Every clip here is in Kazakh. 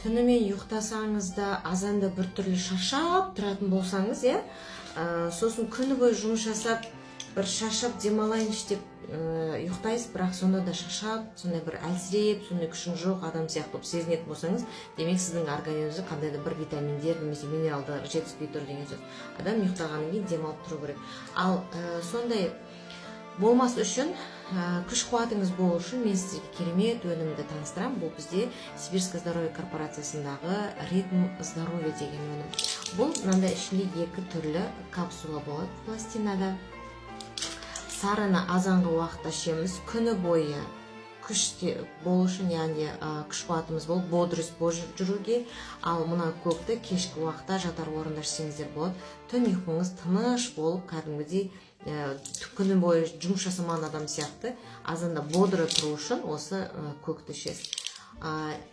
түнімен ұйықтасаңыз да азанда біртүрлі шаршап тұратын болсаңыз, сосын күні бойы жұмыс жасап, бір шаршап демалайыншы деп ұйықтайсыз, бірақ сонда да шаршап, сондай бір әлсіреп, сондай күшің жоқ адам сияқты болып сезінетін болсаңыз, демек сіздің организміңізде қандай да бір витаминдер немесе минералдар жетіспей тұр деген сөз. Адам ұйықтағаннан кейін демалып тұру керек. Ал сондай болмас үшін, күш қуатыңыз болу үшін мен сіздерге керемет өнімді таныстырамын. Бұл бізде Сибирское здоровье корпорациясындағы ритм здоровья деген өнім. Бұл мынандай ішінде 2 түрлі капсула болады пластинада. Сарыны азанғы уақытта ішеміз, күні бойы күште болу үшін, яғни күш қуатымыз болып, бодрость болып жүруге. Ал мына көкті кешкі уақытта жатар орында ішсеңіздер болады. Түн ұйқыңыз тыныш болып, кәдімгідей күні бойы жұмыс жасамаған адам сияқты азанда бодро тұру үшін осы көкті ішесіз.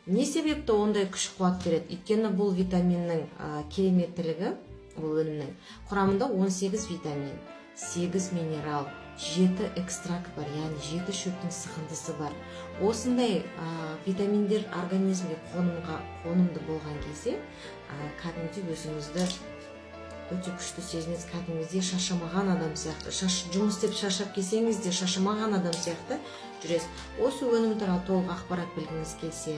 Не себепті ондай күш қуат береді? Өйткені бұл витаминнің кереметтілігі, бұл өнімнің құрамында 18 витамин, 8 минерал, 7 экстракт бар, яғни 7 шөптің сығындысы бар. Осындай витаминдер организмге қонымды болған кезде, кәдімгідей өзіңізді өте күшті сезінесіз, кәдімгідей шаршамаған адам сияқты, жұмыс істеп шаршап келсеңіз де шаршамаған адам сияқты жүресіз. Осы өнім туралы толық ақпарат білгіңіз келсе,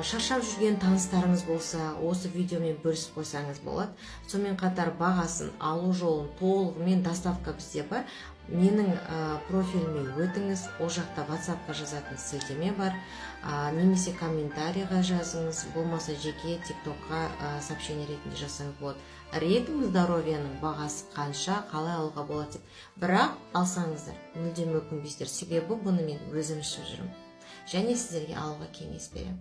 шаршап жүрген таныстарыңыз болса, осы видеомен бөлісіп қойсаңыз болады. Сонымен қатар бағасын, алу жолын толығымен доставка бізде бар. Менің профиліме өтіңіз, ол жақта WhatsApp-қа жазатын сілтеме бар, немесе комментарийға жазыңыз, болмаса жеке TikTok-қа сообщение ретінде жасаңыз болады. Ритм здоровьяның бағасы қанша, қалай алуға болады деп. Бірақ алсаңыздар, мүлдем өкінбейсіздер, себебі бұны мен өзім ішіп жүрмін. Және сіздерге алуға кеңес беремін.